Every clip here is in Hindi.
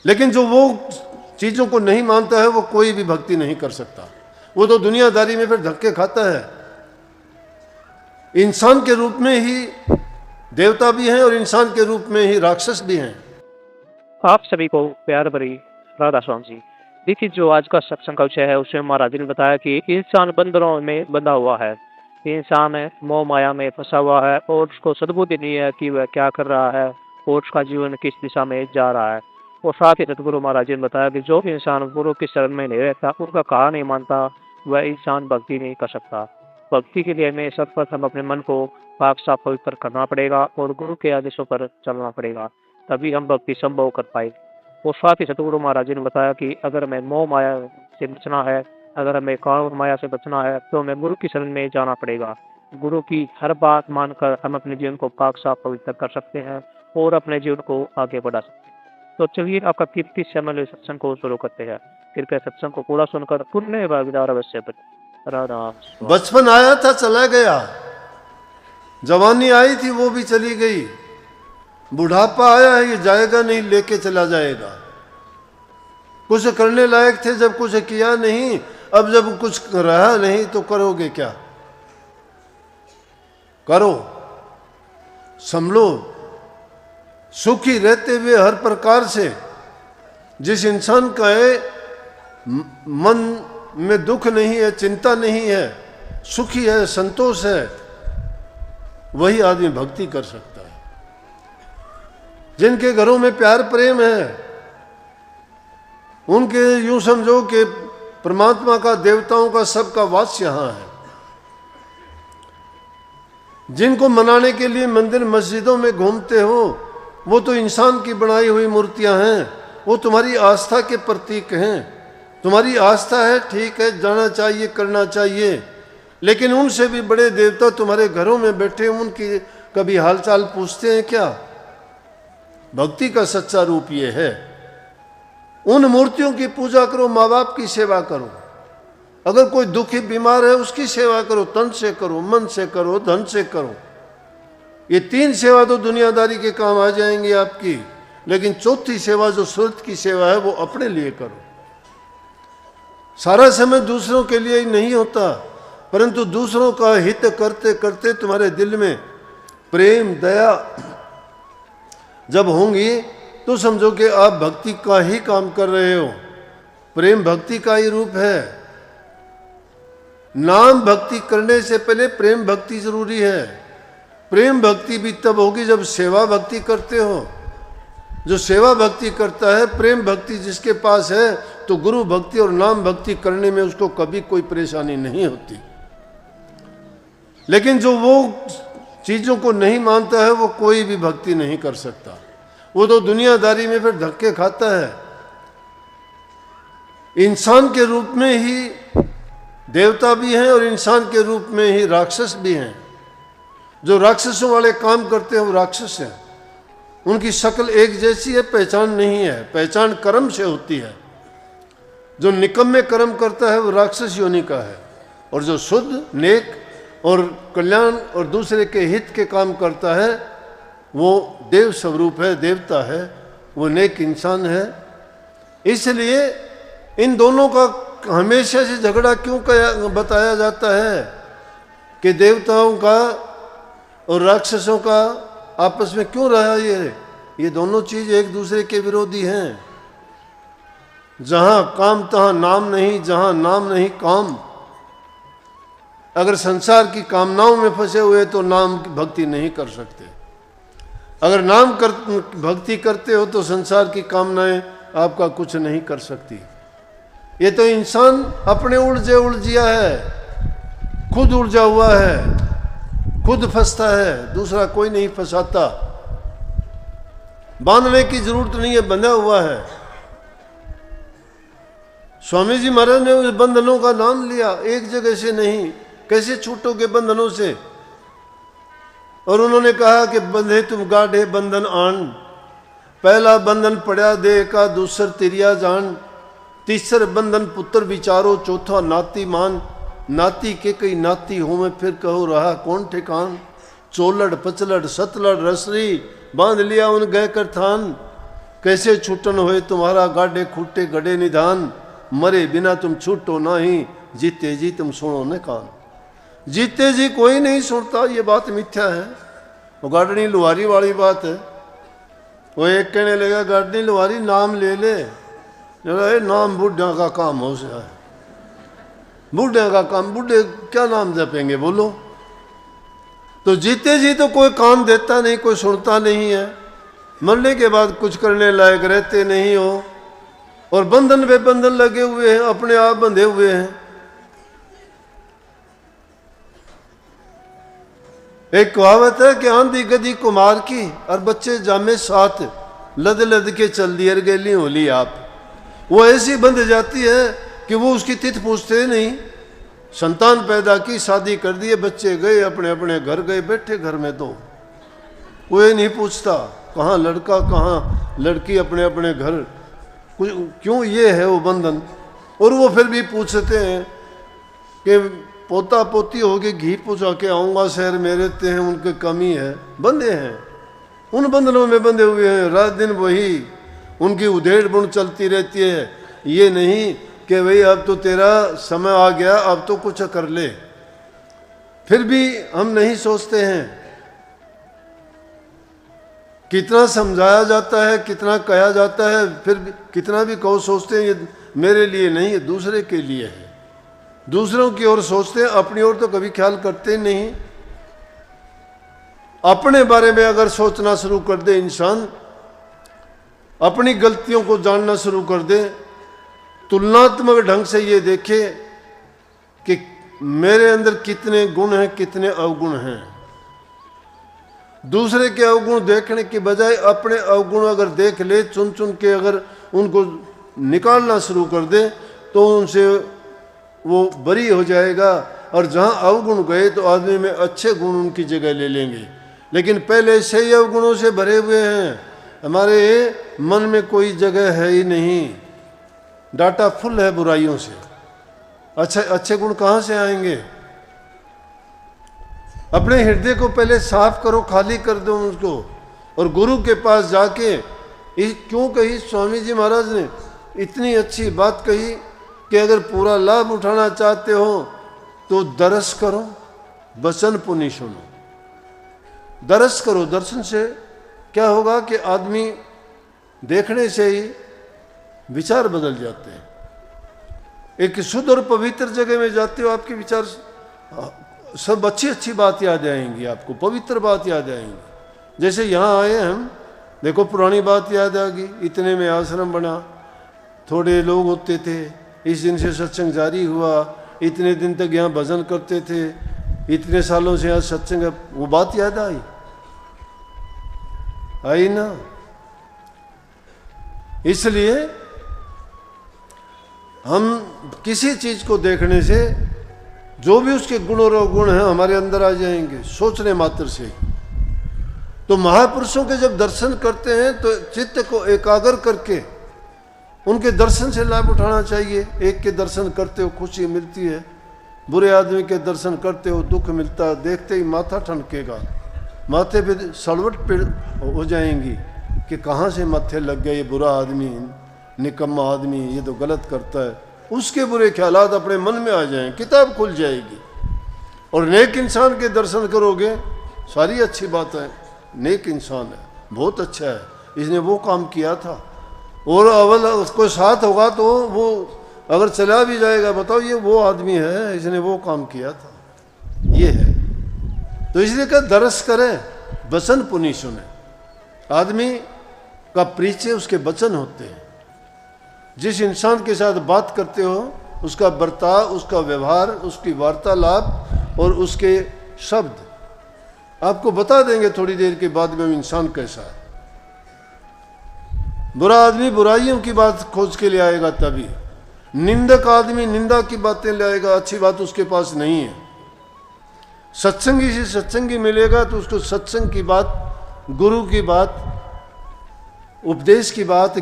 लेकिन जो वो चीजों को नहीं मानता है वो कोई भी भक्ति नहीं कर सकता। वो तो दुनियादारी में फिर धक्के खाता है। इंसान के रूप में ही देवता भी हैं और इंसान के रूप में ही राक्षस भी हैं। आप सभी को प्यार भरी राधा स्वामी जी। देखिए, जो आज का सत्संग का विषय है उसमें महाराज जी ने बताया कि इंसान बंधनों में बंधा हुआ है, इंसान मोह माया में फंसा हुआ है और उसको सद्बुद्धि नहीं है कि वह क्या कर रहा है और उसका जीवन किस दिशा में जा रहा है। और साथ ही सतगुरु महाराज जी ने बताया कि जो इंसान गुरु की शरण में नहीं रहता, उनका कहा नहीं मानता, वह इंसान भक्ति नहीं कर सकता। भक्ति के लिए हमें सर्वप्रथम अपने मन को पाक साफ पवित्र करना पड़ेगा और गुरु के आदेशों पर चलना पड़ेगा, तभी हम भक्ति संभव कर पाए। और साथ ही सतगुरु महाराज जी ने बताया कि अगर हमें मोह माया से बचना है, अगर हमें काम माया से बचना है, तो हमें गुरु की शरण में जाना पड़ेगा। गुरु की हर बात मानकर हम अपने जीवन को पाक साफ पवित्र कर सकते हैं और अपने जीवन को आगे बढ़ा सकते हैं। तो चलिए आपका कीर्ति श्यामल सत्संग को शुरू करते हैं। कृपया सत्संग को पूरा सुनकर पुण्य भागीदार अवश्य बने। राधा। बचपन आया था चला गया, जवानी आई थी वो भी चली गई, बुढ़ापा आया है ये जाएगा नहीं, लेके चला जाएगा। कुछ करने लायक थे जब कुछ किया नहीं, अब जब कुछ रहा नहीं तो करोगे क्या? करो, संभलो, सुखी रहते हुए हर प्रकार से। जिस इंसान का मन में दुख नहीं है, चिंता नहीं है, सुखी है, संतोष है, वही आदमी भक्ति कर सकता है। जिनके घरों में प्यार प्रेम है, उनके यूं समझो कि परमात्मा का, देवताओं का, सबका वास यहां है। जिनको मनाने के लिए मंदिर मस्जिदों में घूमते हो, वो तो इंसान की बनाई हुई मूर्तियां हैं, वो तुम्हारी आस्था के प्रतीक हैं। तुम्हारी आस्था है, ठीक है, जाना चाहिए, करना चाहिए, लेकिन उनसे भी बड़े देवता तुम्हारे घरों में बैठे, उनकी कभी हालचाल पूछते हैं क्या? भक्ति का सच्चा रूप ये है। उन मूर्तियों की पूजा करो, माँ बाप की सेवा करो। अगर कोई दुखी बीमार है उसकी सेवा करो, तन से करो, मन से करो, धन से करो। ये तीन सेवा तो दुनियादारी के काम आ जाएंगी आपकी, लेकिन चौथी सेवा जो सूरत की सेवा है वो अपने लिए करो। सारा समय दूसरों के लिए ही नहीं होता, परंतु दूसरों का हित करते करते तुम्हारे दिल में प्रेम दया जब होंगी तो समझो कि आप भक्ति का ही काम कर रहे हो। प्रेम भक्ति का ही रूप है। नाम भक्ति करने से पहले प्रेम भक्ति जरूरी है। प्रेम भक्ति भी तब होगी जब सेवा भक्ति करते हो। जो सेवा भक्ति करता है, प्रेम भक्ति जिसके पास है, तो गुरु भक्ति और नाम भक्ति करने में उसको कभी कोई परेशानी नहीं होती। लेकिन जो वो चीजों को नहीं मानता है वो कोई भी भक्ति नहीं कर सकता। वो तो दुनियादारी में फिर धक्के खाता है। इंसान के रूप में ही देवता भी हैं और इंसान के रूप में ही राक्षस भी हैं। जो राक्षसों वाले काम करते हैं वो राक्षस हैं। उनकी शक्ल एक जैसी है, पहचान नहीं है, पहचान कर्म से होती है। जो निकम्मे कर्म करता है वो राक्षस योनि का है, और जो शुद्ध नेक और कल्याण और दूसरे के हित के काम करता है वो देव स्वरूप है, देवता है, वो नेक इंसान है। इसलिए इन दोनों का हमेशा से झगड़ा क्यों बताया जाता है कि देवताओं का और राक्षसों का आपस में क्यों रहा? ये दोनों चीज एक दूसरे के विरोधी हैं। जहां काम तहां नाम नहीं, जहां नाम नहीं काम। अगर संसार की कामनाओं में फंसे हुए तो नाम की भक्ति नहीं कर सकते। अगर भक्ति करते हो तो संसार की कामनाएं आपका कुछ नहीं कर सकती। ये तो इंसान अपने उलझिया है, खुद उलझा हुआ है, खुद फंसता है, दूसरा कोई नहीं फंसाता। बांधने की जरूरत नहीं है, बंधा हुआ है। स्वामी जी महाराज ने उस बंधनों का नाम लिया, एक जगह से नहीं। कैसे छूटोगे बंधनों से? और उन्होंने कहा कि बंधे तुम गाढ़े बंधन आन। पहला बंधन पड़ा दे का, दूसर तिरिया जान, तीसर बंधन पुत्र विचारो, चौथा नाती मान। नाती के कई नाती हो में फिर कहो रहा कौन ठिकान। चोलड़ पचलड़ सतलड़ रसरी, बांध लिया उन गए कर थान। कैसे छूटन होए तुम्हारा गाडे खूटे गड़े निधान, मरे बिना तुम छूटो नहीं, जीते जी तुम सुनो न कान। जीते जी कोई नहीं सुनता, ये बात मिथ्या है। वो गाडनी लुहारी वाली बात है। वो एक कहने लगा गाडनी लुहारी नाम ले ले, ये नाम बुढ़िया का काम हो गया है। बुढ़िया का काम, बुढ़े क्या नाम जपेंगे बोलो। तो जीते जी तो कोई काम देता नहीं, कोई सुनता नहीं है। मरने के बाद कुछ करने लायक रहते नहीं हो, और बंधन पे बंधन लगे हुए हैं, अपने आप बंधे हुए हैं। एक कहावत है कि आंधी गदी कुमार की और बच्चे जामे साथ, लद लद के चल दिए गेली होली आप। वो ऐसी बंध जाती है कि वो उसकी तिथ पूछते नहीं। संतान पैदा की, शादी कर दिए, बच्चे गए अपने अपने घर गए, बैठे घर में तो कोई नहीं पूछता कहाँ लड़का कहाँ लड़की, अपने अपने घर। कुछ क्यों, ये है वो बंधन। और वो फिर भी पूछते हैं कि पोता पोती होगी घी पूछा के आऊँगा शहर में रहते हैं, उनकी कमी है। बंधे हैं, उन बंधनों में बंधे हुए हैं। रात दिन वही उनकी उधेड़ बुन चलती रहती है। ये नहीं कि भाई अब तो तेरा समय आ गया, अब तो कुछ कर ले। फिर भी हम नहीं सोचते हैं। कितना समझाया जाता है, कितना कहा जाता है, फिर भी कितना भी कहो सोचते हैं ये मेरे लिए नहीं है, दूसरे के लिए है। दूसरों की ओर सोचते हैं, अपनी ओर तो कभी ख्याल करते नहीं। अपने बारे में अगर सोचना शुरू कर दे इंसान, अपनी गलतियों को जानना शुरू कर दे, तुलनात्मक ढंग से ये देखे कि मेरे अंदर कितने गुण हैं, कितने अवगुण हैं। दूसरे के अवगुण देखने की बजाय अपने अवगुण अगर देख ले, चुन चुन के अगर उनको निकालना शुरू कर दे, तो उनसे वो बरी हो जाएगा। और जहाँ अवगुण गए तो आदमी में अच्छे गुण उनकी जगह ले लेंगे। लेकिन पहले से ही अवगुणों से भरे हुए हैं, हमारे मन में कोई जगह है ही नहीं। डाटा फुल है बुराइयों से। अच्छे अच्छे गुण कहाँ से आएंगे? अपने हृदय को पहले साफ करो, खाली कर दो उसको। और गुरु के पास जाके क्यों कही स्वामी जी महाराज ने इतनी अच्छी बात कही कि अगर पूरा लाभ उठाना चाहते हो तो दरस करो, वचन पुनि सुनो। दरस करो, दर्शन से क्या होगा कि आदमी देखने से ही विचार बदल जाते हैं। एक शुद्ध और पवित्र जगह में जाते हो, आपके विचार सब अच्छी अच्छी बात याद आएंगी, आपको पवित्र बात याद आएंगी। जैसे यहाँ आए हम, देखो पुरानी बात याद आ गई। इतने में आश्रम बना, थोड़े लोग होते थे, इस दिन से सत्संग जारी हुआ, इतने दिन तक यहाँ भजन करते थे, इतने सालों से यहाँ सत्संग, वो बात याद आई ना। इसलिए हम किसी चीज को देखने से जो भी उसके गुण और अवगुण हैं हमारे अंदर आ जाएंगे, सोचने मात्र से। तो महापुरुषों के जब दर्शन करते हैं तो चित्त को एकाग्र करके उनके दर्शन से लाभ उठाना चाहिए। एक के दर्शन करते हो खुशी मिलती है, बुरे आदमी के दर्शन करते हो दुख मिलता है। देखते ही माथा ठनकेगा, माथे पे सड़वट पेड़ हो जाएंगी कि कहाँ से माथे लग गया, ये बुरा आदमी, निकम्मा आदमी, ये तो गलत करता है। उसके बुरे ख्यालात अपने मन में आ जाएं, किताब खुल जाएगी। और नेक इंसान के दर्शन करोगे, सारी अच्छी बात है, नेक इंसान है, बहुत अच्छा है, इसने वो काम किया था। और अवल उसको साथ होगा तो वो अगर चला भी जाएगा, बताओ ये वो आदमी है, इसने वो काम किया था, ये है। तो इसलिए क्या दरस करें, वचन पुनि सुने। आदमी का परिचय उसके वचन होते हैं। जिस इंसान के साथ बात करते हो उसका बर्ताव, उसका व्यवहार, उसकी वार्तालाप और उसके शब्द आपको बता देंगे थोड़ी देर के बाद में वो इंसान कैसा है। बुरा आदमी बुराइयों की बात खोज के ले आएगा, तभी निंदक आदमी निंदा की बातें ले आएगा, अच्छी बात उसके पास नहीं है। सत्संगी से सत्संगी मिलेगा तो उसको सत्संग की बात, गुरु की बात, उपदेश की बात,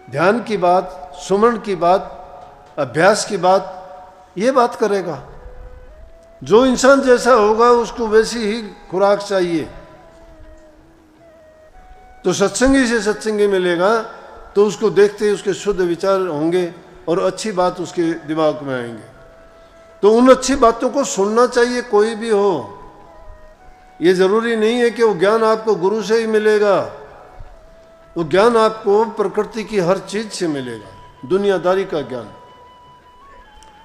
ध्यान की बात, सुमरण की बात, अभ्यास की बात, ये बात करेगा। जो इंसान जैसा होगा उसको वैसी ही खुराक चाहिए। तो सत्संगी से सत्संगी मिलेगा तो उसको देखते ही उसके शुद्ध विचार होंगे और अच्छी बात उसके दिमाग में आएंगे। तो उन अच्छी बातों को सुनना चाहिए, कोई भी हो। ये जरूरी नहीं है कि वो ज्ञान आपको गुरु से ही मिलेगा, वो ज्ञान आपको प्रकृति की हर चीज से मिलेगा, दुनियादारी का ज्ञान।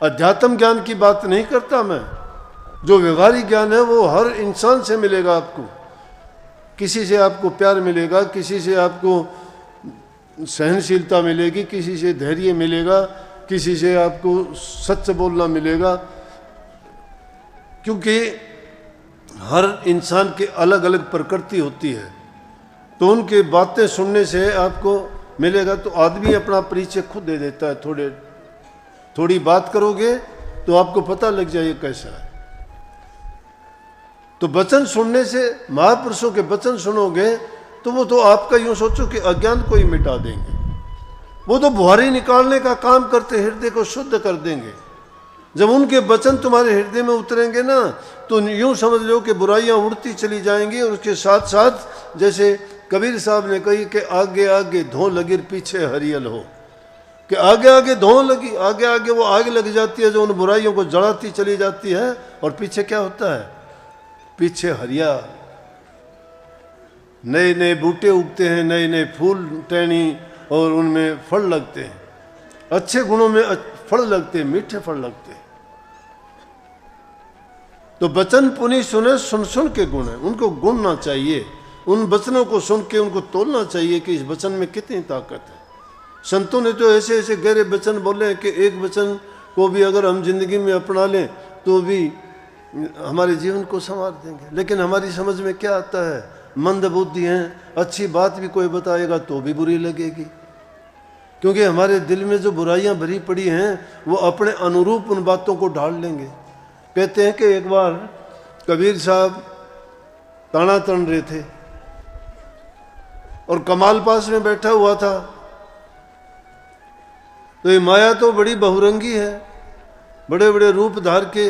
अध्यात्म ज्ञान की बात नहीं करता मैं, जो व्यवहारिक ज्ञान है वो हर इंसान से मिलेगा आपको। किसी से आपको प्यार मिलेगा, किसी से आपको सहनशीलता मिलेगी, किसी से धैर्य मिलेगा, किसी से आपको सच बोलना मिलेगा, क्योंकि हर इंसान की अलग अलग प्रकृति होती है। तो उनकी बातें सुनने से आपको मिलेगा। तो आदमी अपना परिचय खुद दे देता है। थोड़ी बात करोगे तो आपको पता लग जाए कैसा है। तो वचन सुनने से, महापुरुषों के वचन सुनोगे तो वो तो आपका यूं सोचो कि अज्ञान को ही मिटा देंगे। वो तो बुहारी निकालने का काम करते, हृदय को शुद्ध कर देंगे। जब उनके वचन तुम्हारे हृदय में उतरेंगे ना तो यूं समझ लो कि बुराइयां उड़ती चली जाएंगी। और उसके साथ साथ जैसे कबीर साहब ने कही कि आगे आगे धों लगी पीछे हरियल हो, कि आगे आगे धों लगी, आगे आगे वो आग लग जाती है जो उन बुराइयों को जलाती चली जाती है। और पीछे क्या होता है? पीछे हरिया, नए नए बूटे उगते हैं, नए नए फूल टहनी और उनमें फल लगते हैं। अच्छे गुणों में फल लगते हैं, मीठे फल लगते हैं। तो वचन पुनि सुने सुन सुन के गुण है, उनको गुणना चाहिए। उन वचनों को सुन के उनको तोलना चाहिए कि इस वचन में कितनी ताकत है। संतों ने तो ऐसे ऐसे गहरे वचन बोले हैं कि एक वचन को भी अगर हम जिंदगी में अपना लें तो भी हमारे जीवन को संवार देंगे। लेकिन हमारी समझ में क्या आता है? मंद बुद्धि हैं, अच्छी बात भी कोई बताएगा तो भी बुरी लगेगी, क्योंकि हमारे दिल में जो बुराइयां भरी पड़ी हैं वो अपने अनुरूप उन बातों को ढाल लेंगे। कहते हैं कि एक बार कबीर साहब ताना तन रहे थे और कमाल पास में बैठा हुआ था। तो ये माया तो बड़ी बहुरंगी है, बड़े बड़े रूप धार के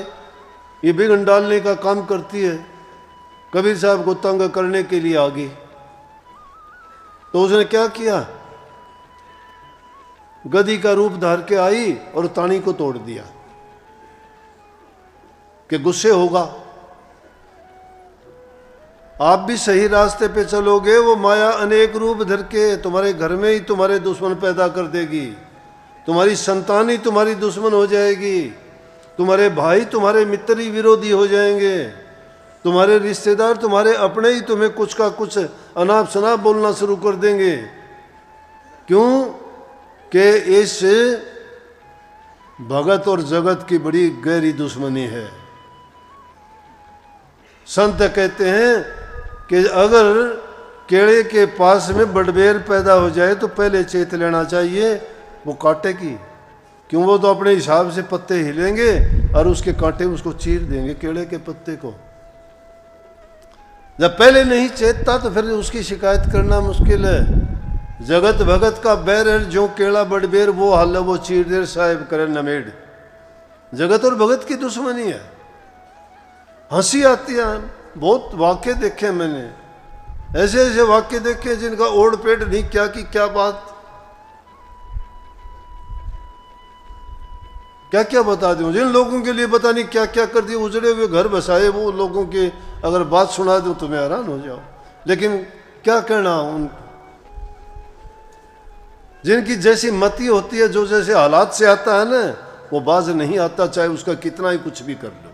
ये बिगन डालने का काम करती है। कबीर साहब को तंग करने के लिए आ गई। तो उसने क्या किया? गधी का रूप धार के आई और तानी को तोड़ दिया कि गुस्से होगा। आप भी सही रास्ते पे चलोगे, वो माया अनेक रूप धर के तुम्हारे घर में ही तुम्हारे दुश्मन पैदा कर देगी। तुम्हारी संतान ही तुम्हारी दुश्मन हो जाएगी, तुम्हारे भाई तुम्हारे मित्र ही विरोधी हो जाएंगे, तुम्हारे रिश्तेदार तुम्हारे अपने ही तुम्हें कुछ का कुछ अनाप शनाप बोलना शुरू कर देंगे। क्यों? कि इस भगत और जगत की बड़ी गहरी दुश्मनी है। संत कहते हैं कि अगर केले के पास में बड़बेर पैदा हो जाए तो पहले चेत लेना चाहिए वो कांटे की। क्यों? वो तो अपने हिसाब से पत्ते हिलेंगे और उसके कांटे उसको चीर देंगे, केले के पत्ते को। जब पहले नहीं चेतता तो फिर उसकी शिकायत करना मुश्किल है। जगत भगत का बैर है, जो केला बड़बेर वो हाल वो चीर देर साहेब करे नमेड़। जगत और भगत की दुश्मनी है। हंसी आती है। बहुत वाक्य देखे मैंने, ऐसे ऐसे वाक्य देखे जिनका ओढ़ पेट नहीं क्या की क्या बात, क्या क्या बता दूं। जिन लोगों के लिए पता नहीं क्या क्या कर दिए, उजड़े हुए घर बसाए, वो लोगों के अगर बात सुना दूं तो मैं हैरान हो जाऊं। लेकिन क्या कहना उन जिनकी जैसी मति होती है, जो जैसे हालात से आता है ना, वो बाज नहीं आता, चाहे उसका कितना ही कुछ भी कर लो।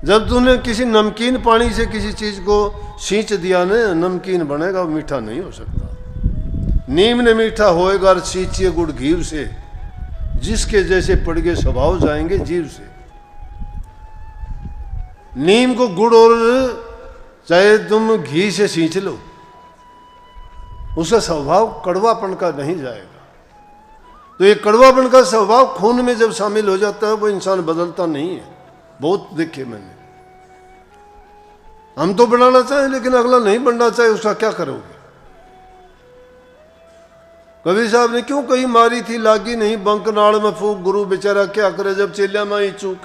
जब तूने किसी नमकीन पानी से किसी चीज को सींच दिया ना, नमकीन बनेगा, वो मीठा नहीं हो सकता। नीम ने मीठा होएगा और सींचिए गुड़ घीव से, जिसके जैसे पड़ गए स्वभाव जाएंगे जीव से। नीम को गुड़ और चाहे तुम घी से सींच लो, उसका स्वभाव कड़वापन का नहीं जाएगा। तो ये कड़वापन का स्वभाव खून में जब शामिल हो जाता है, वो इंसान बदलता नहीं है। बहुत देखे मैंने। हम तो बनाना चाहें लेकिन अगला नहीं बनना चाहे, उसका क्या करोगे? कबीर साहब ने क्यों कहीं मारी थी लागी नहीं, बंक नाड़ में फूक, गुरु बेचारा क्या करे जब चेलिया में ही चूक।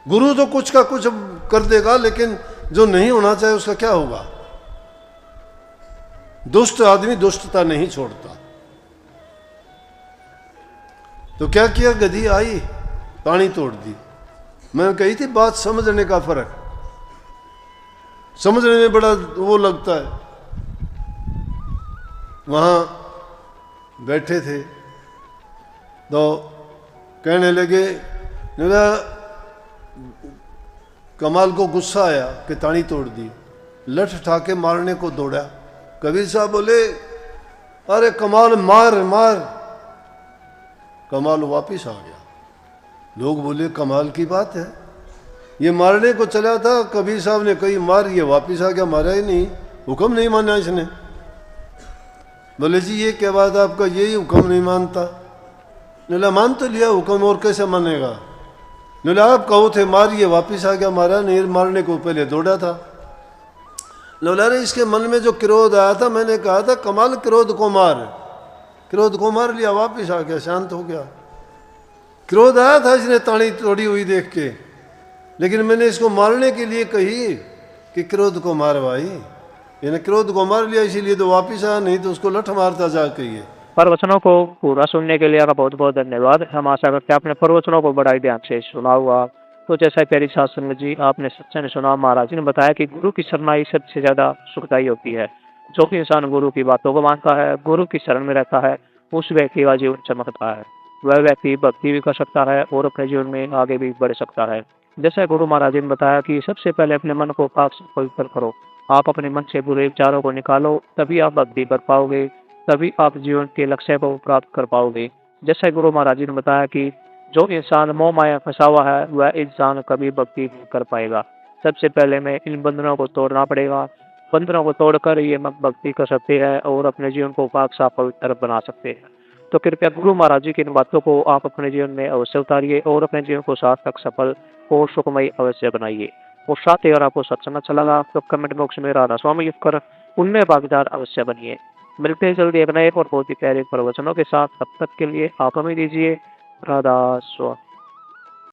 गुरु तो कुछ का कुछ कर देगा, लेकिन जो नहीं होना चाहिए उसका क्या होगा? दुष्ट आदमी दुष्टता नहीं छोड़ता। तो क्या किया, गधी आई, ताणी तोड़ दी। मैं कही थी बात समझने का फर्क, समझने में बड़ा वो लगता है। वहां बैठे थे तो कहने लगे, मेरा कमाल को गुस्सा आया कि ताणी तोड़ दी, लठ उठा के मारने को दौड़ा। कबीर साहब बोले, अरे कमाल मार मार। कमाल वापिस आ गया। लोग बोले कमाल की बात है, ये मारने को चला था, कबीर साहब ने कही मार, ये वापिस आ गया, मारा ही नहीं, हुक्म नहीं माना इसने। बोले जी ये क्या बात, आपका यही हुक्म नहीं मानता? बोला मान तो लिया हुक्म, और कैसे मानेगा? बोला आप कहो थे मार, ये वापिस आ गया, मारा नहीं, मारने को पहले दौड़ा था। बोला अरे इसके मन में जो क्रोध आया था, मैंने कहा था कमाल क्रोध को मार, क्रोध को मार लिया, वापिस आ गया, शांत हो गया। क्रोध आया था इसने ताणी तोड़ी हुई देख के, लेकिन मैंने इसको मारने के लिए कही कि क्रोध को मार भाई, इन्हें क्रोध को मार लिया, इसीलिए तो वापिस आया, नहीं तो उसको लठ मारता जाके। ये प्रवचनों को पूरा सुनने के लिए आपका बहुत बहुत धन्यवाद। हम आशा करते हैं आपने प्रवचनों को बड़ा ही ध्यान से सुना हुआ। तो जैसा प्यारी साध संगत जी आपने सच्चे ने सुना, महाराज जी ने बताया कि गुरु की शरणाई सबसे ज्यादा सुखदायी होती है। जो कि इंसान गुरु की बातों को मानता है, गुरु की शरण में रहता है, उस व्यक्ति का जीवन चमकता है। वह व्यक्ति भक्ति भी कर सकता है और अपने जीवन में आगे भी बढ़ सकता है। जैसा गुरु महाराज जी ने बताया कि सबसे पहले अपने मन को पाक से पवित्र करो। आप अपने मन से बुरे विचारों को निकालो, तभी आप भक्ति कर पाओगे, तभी आप जीवन के लक्ष्य को प्राप्त कर पाओगे। जैसे गुरु महाराज जी ने बताया कि जो इंसान मोह माया फंसा हुआ है, वह इंसान कभी भक्ति नहीं कर पाएगा। सबसे पहले में इन बंधनों को तोड़ना पड़ेगा। बंधनों को तोड़कर ये भक्ति कर सकते हैं और अपने जीवन को पाक साफ पवित्र बना सकते हैं। तो कृपया गुरु महाराज जी की इन बातों को आप अपने जीवन में अवश्य उतारिए और अपने जीवन को सार्थक, सफल और सुखमय अवश्य बनाइए। और साथ ही अगर आपको सत्संग अच्छा लगा तो कमेंट बॉक्स में राधा स्वामी लिख कर उनमें भागीदार अवश्य बनिए। मिलते हैं जल्दी एक नए और बहुत ही प्यारे प्रवचनों के साथ। तब तक के लिए आप हमें दीजिए राधा स्वामी।